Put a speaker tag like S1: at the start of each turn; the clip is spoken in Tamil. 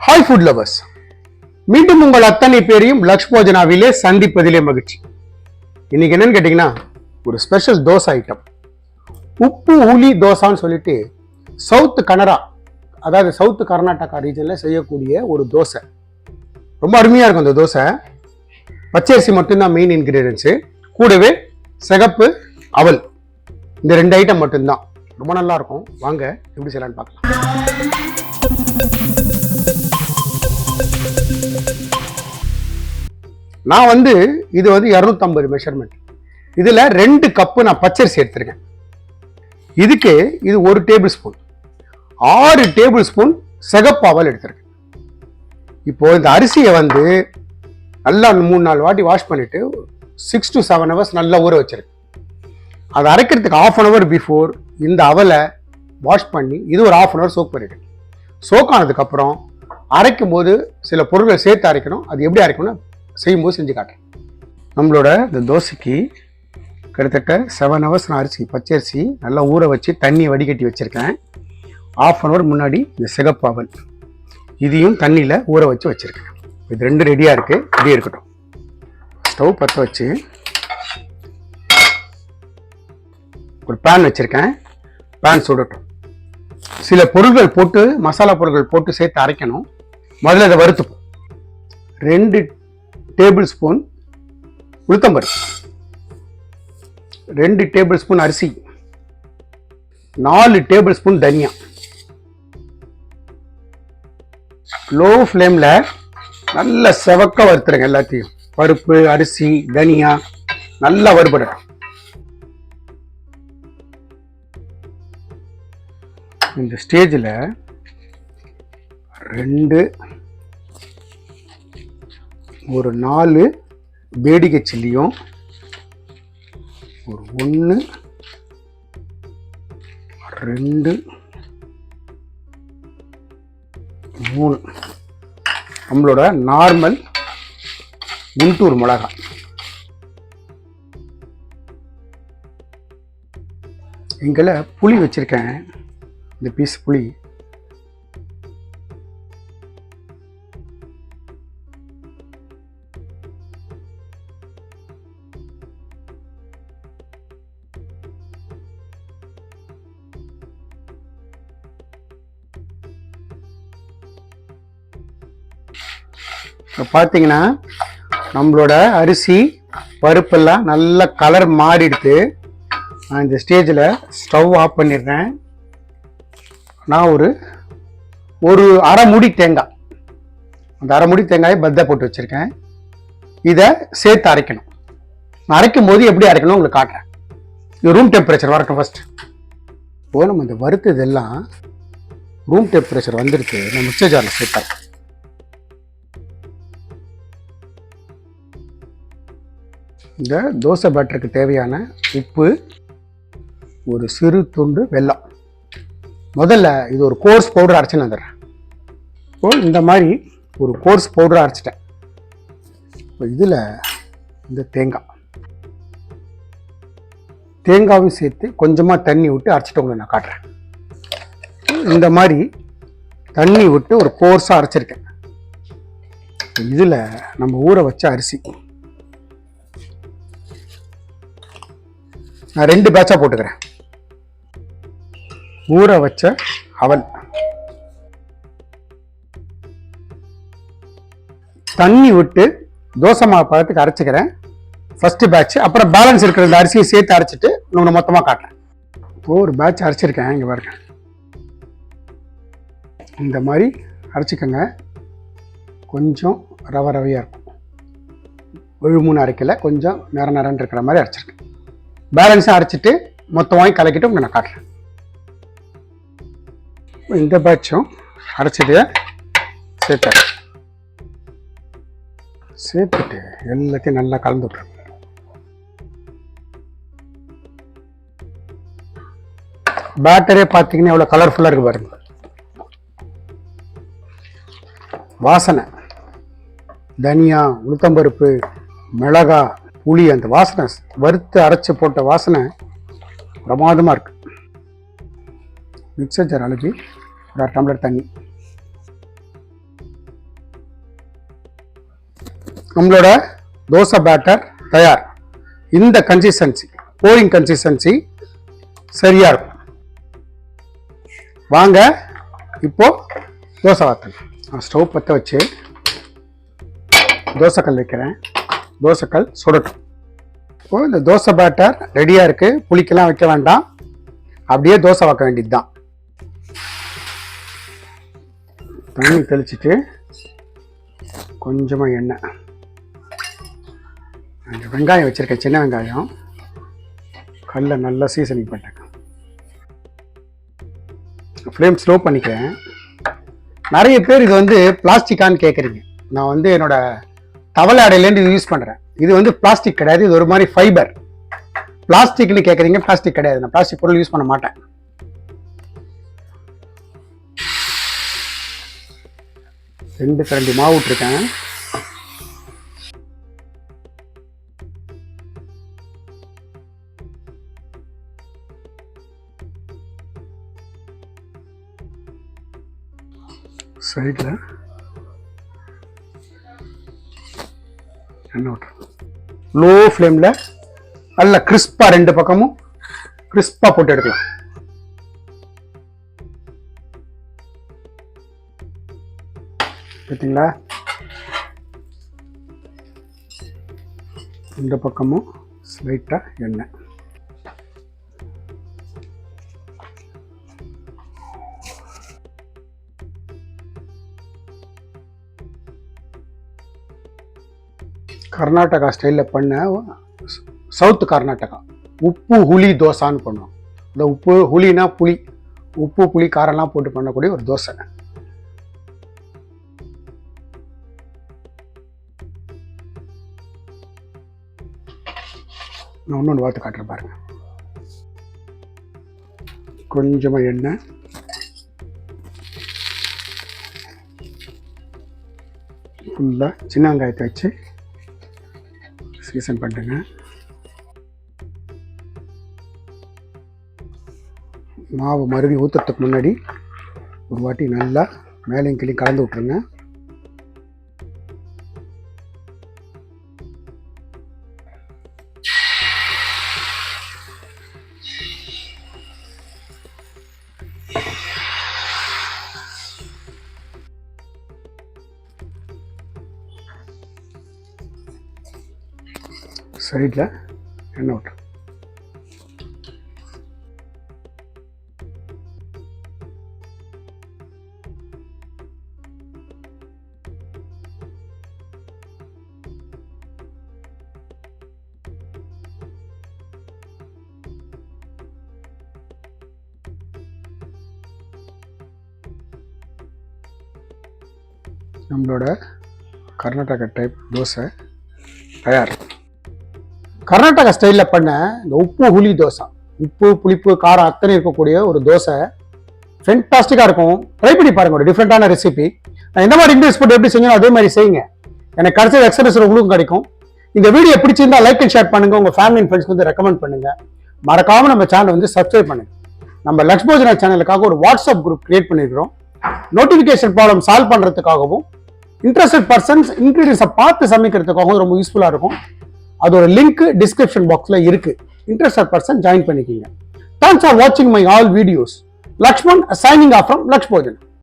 S1: ஹாய் ஃபுட் லவர்ஸ், மீண்டும் உங்கள் அத்தனை பேரையும் லக்ஷ் போஜனாவிலே சந்திப்பதிலே மகிழ்ச்சி. இன்னைக்கு என்னன்னு கேட்டீங்கன்னா, ஒரு ஸ்பெஷல் தோசை ஐட்டம், உப்பு ஊலி தோசான்னு சொல்லிட்டு சவுத் கனரா, அதாவது சவுத் கர்நாடகா ரீஜன்ல செய்யக்கூடிய ஒரு தோசை. ரொம்ப அருமையா இருக்கும் அந்த தோசை. பச்சரிசி மட்டும்தான் மெயின் இன்கிரீடியன்ஸு, கூடவே சிகப்பு அவல், இந்த ரெண்டு ஐட்டம் மட்டும்தான். ரொம்ப நல்லா இருக்கும். வாங்க எப்படி செய்யலான்னு பார்க்கலாம். நான் இது 250 மெஷர்மெண்ட். இதுல 2 கப்பு நான் பச்சரிசி எடுத்திருக்கேன். இதுக்கு இது 1 டேபிள் ஸ்பூன், 6 டேபிள் ஸ்பூன் சிகப்பு அவல் எடுத்திருக்கேன். இப்போ இந்த அரிசியை நல்லா 3-4 வாட்டி வாஷ் பண்ணிட்டு 6 to 7 hours நல்லா ஊற வச்சிருக்கேன். அதை அரைக்கிறதுக்கு 1/2 hour பிஃபோர் இந்த அவலை வாஷ் பண்ணி இது ஒரு 1/2 hour சோக் பண்ணிட்டேன். சோக் ஆனதுக்கு அப்புறம் அரைக்கும் போது சில பொருட்கள் சேர்த்து அரைக்கணும். அது எப்படி அரைக்கணும் செய்யும்போது செஞ்சு காட்டுறேன். நம்மளோட இந்த தோசைக்கு கிட்டத்தட்ட 7 hours நான் பச்சரிசி நல்லா ஊற வச்சு தண்ணியை வடிகட்டி வச்சுருக்கேன். 1/2 hour முன்னாடி இந்த சிகப்பு அவல் இதையும் தண்ணியில் ஊற வச்சு வச்சுருக்கேன். இது 2 ரெடியாக இருக்குது. இப்படியே இருக்கட்டும். ஸ்டவ் பற்ற வச்சு ஒரு பேன் வச்சுருக்கேன். பேன் சுடட்டும். சில பொருட்கள் போட்டு, மசாலா பொருட்கள் போட்டு சேர்த்து அரைக்கணும். முதல்ல இதை வறுத்துப்போம். 2 டேபிள் ஸ்பூன் உளுத்தம்பருப்பு, 2 டேபிள் ஸ்பூன் அரிசி, 4 டேபிள் ஸ்பூன் தனியா. லோ ஃப்ளேம்ல நல்ல செவக்க வறுத்துருங்க. எல்லாத்தையும் பருப்பு, அரிசி, தனியா நல்லா வறுபடணும். இந்த ஸ்டேஜில் 4 வேடிக்கை சில்லியும், 1 2 3 நம்மளோட நார்மல் குண்டூர் மிளகாய். எங்களை புளி வச்சிருக்கேன். இந்த பீஸ் புளி பார்த்தீங்கன்னா நம்மளோட அரிசி பருப்பெல்லாம் நல்ல கலர் மாறிடுது. நான் இந்த ஸ்டேஜில் ஸ்டவ் ஆஃப் பண்ணிடுறேன். நான் ஒரு அரை மூடி தேங்காய், அந்த அரை மூடி தேங்காயை பத்தை போட்டு வச்சுருக்கேன். இதை சேர்த்து அரைக்கணும். நான் அரைக்கும் போது எப்படி அரைக்கணும் உங்களுக்கு காட்டுறேன். இது ரூம் டெம்பரேச்சர் வரட்டும் ஃபர்ஸ்ட். இப்போ நம்ம இந்த வறுத்ததெல்லாம் ரூம் டெம்பரேச்சர் வந்துருக்கு. நான் மிக்சர் ஜாரில் சேர்த்தேன். இந்த தோசை பேட்டருக்கு தேவையான உப்பு, ஒரு சிறு துண்டு வெல்லம். முதல்ல இது ஒரு கோர்ஸ் பவுடர் அரைச்சுன்னு வந்துடுறேன். இப்போ இந்த மாதிரி ஒரு கோர்ஸ் பவுடர் அரைச்சிட்டேன். இப்போ இதில் இந்த தேங்காயும் சேர்த்து கொஞ்சமாக தண்ணி விட்டு அரைச்சிட்டு உங்களுக்கு நான் காட்டுறேன். இந்த மாதிரி தண்ணி விட்டு ஒரு கோர்ஸாக அரைச்சிருக்கேன். இதில் நம்ம ஊற வச்ச அரிசி நான் 2 பேட்சாக போட்டுக்கிறேன். ஊற வச்ச அவல், தண்ணி விட்டு தோசை மாவு பழத்துக்கு அரைச்சிக்கிறேன் ஃபர்ஸ்ட் பேட்ச். அப்புறம் பேலன்ஸ் இருக்கிற இந்த அரிசியை சேர்த்து அரைச்சிட்டு நம்ம மொத்தமாக காட்டுறேன். இப்போ ஒரு பேட்ச் அரைச்சிருக்கேன். இங்கே பாருங்க, இந்த மாதிரி அரைச்சிக்கோங்க. கொஞ்சம் ரவையாக இருக்கும். விழுமூணு அரைக்கல, கொஞ்சம் நேரம் இருக்கிற மாதிரி அரைச்சிருக்கேன். பேலன்ஸாக அரைச்சிட்டு மொத்தமாக கலக்கிட்டு உங்களுக்கு நான் காட்டுறேன். இந்த பேட்சும் அரைச்சதை சேர்த்துட்டு எல்லாத்தையும் நல்லா கலந்து விட்டுருங்க. பேட்டரே பார்த்தீங்கன்னா எவ்வளோ கலர்ஃபுல்லாக இருக்கு பாருங்க. வாசனை, தனியா, உளுத்தம்பருப்பு, மிளகா, புளி, அந்த வாசனை, வறுத்து அரைச்சி போட்ட வாசனை பிரமாதமாக இருக்கு. மிக்சர் ஜார் அழுப்பி ஒரு 1 டம்ளர் தண்ணி, நம்மளோட தோசை பேட்டர் தயார். இந்த கன்சிஸ்டன்சி, போரிங் கன்சிஸ்டன்சி சரியா இருக்கும். வாங்க இப்போ தோசை வாத்தணும். நான் ஸ்டவ் பற்ற வச்சு தோசைக்கல் வைக்கிறேன். தோசைக்கல் சுடட்டும். இப்போ இந்த தோசை பேட்டர் ரெடியாக இருக்குது. புளிக்கெல்லாம் வைக்க வேண்டாம், அப்படியே தோசை வாக்க வேண்டியது தான். தண்ணி தெளிச்சுட்டு கொஞ்சமாக எண்ணெய், வெங்காயம் வச்சுருக்கேன், சின்ன வெங்காயம், கல்லை நல்லா சீசனிங் பண்ணிட்டேன். ஃப்ளேம் ஸ்லோ பண்ணிக்கிறேன். நிறைய பேர் இது வந்து பிளாஸ்டிக்கான்னு கேட்குறீங்க. நான் வந்து என்னோட தவளை அடையிலேருந்து இது யூஸ் பண்ணுறேன். இது வந்து பிளாஸ்டிக் கிடையாது, இது ஒரு மாதிரி ஃபைபர். பிளாஸ்டிக்னு கேட்குறீங்க, பிளாஸ்டிக் கிடையாது. நான் பிளாஸ்டிக் பொருள் யூஸ் பண்ண மாட்டேன். ரெண்டு கரண்டி மாவு விட்டுருக்கேன். சைடில் எண்ணெய் விட்டுருக்கேன். லோ ஃப்ளேமில் நல்ல கிறிஸ்பாக ரெண்டு பக்கமும் கிறிஸ்பாக போட்டு எடுக்கலாம். பார்த்தீங்களா? இந்த பக்கமும் ஸ்லைட்டாக எண்ணெய். கர்நாடகா ஸ்டைலில் பண்ண சவுத் கர்நாடகா உப்பு புளி தோசான்னு பண்ணுவோம். இந்த உப்பு புளினா புளி, உப்பு புளி காரெல்லாம் போட்டு பண்ணக்கூடிய ஒரு தோசை. நான் ஒன்று பார்த்து காட்டுறேன் பாருங்க. கொஞ்சமாக எண்ணெய், ஃபுல்லாக சின்ன வெங்காயத்தை வச்சு சீசன் பண்ணுங்க. மாவு மறுபடி ஊற்றுறதுக்கு முன்னாடி ஒரு வாட்டி நல்லா மேலையும் கீழே கலந்து விட்ருங்க. சைடில் எண்ணெய் விட்டு நம்மளோட கர்நாடகா டைப் தோசை தயார். கர்நாடகா ஸ்டைலில் பண்ண இந்த உப்பு புளி தோசை, உப்பு புளிப்பு காரம் அத்தனை இருக்கக்கூடிய ஒரு தோசை ஃபென்டாஸ்டிக்காக இருக்கும். ட்ரை பண்ணி பாருங்க, ஒரு டிஃப்ரெண்டான ரெசிபி. நான் இந்த மாதிரி இன்க்ரீஸ் போட்டு எப்படி செஞ்சோம் அதே மாதிரி செய்யுங்க. எனக்கு கிடைச்ச எக்ஸ்பீரியன்ஸ் உங்களுக்கும் கிடைக்கும். இந்த வீடியோ பிடிச்சிருந்தா லைக் அண்ட் ஷேர் பண்ணுங்க, உங்க ஃபேமிலி அண்ட் ஃப்ரெண்ட்ஸ்க்கு வந்து ரெக்கமெண்ட் பண்ணுங்க. மறக்காம நம்ம சேனலை வந்து சப்ஸ்கிரைப் பண்ணுங்க. நம்ம லக்ஷ் போஜனா சேனலுக்காக ஒரு வாட்ஸ்அப் குரூப் கிரியேட் பண்ணிருக்கிறோம். நோட்டிஃபிகேஷன் ப்ராப்ளம் சால்வ் பண்றதுக்காகவும் இன்ட்ரெஸ்டட் பர்சன்ஸ் இன்கிரீடியன்ஸை பார்த்து சமைக்கிறதுக்காகவும் ரொம்ப யூஸ்ஃபுல்லா இருக்கும். அதோட லிங்க் டிஸ்கிரிப்ஷன் பாக்ஸ்ல இருக்கு. இன்ட்ரெஸ்டட் பர்சன் ஜாயின் பண்ணிக்கிங்க. தேங்க்ஸ் ஃபார் வாட்சிங் my all videos. Lakshman signing off from Laksh Bhojan.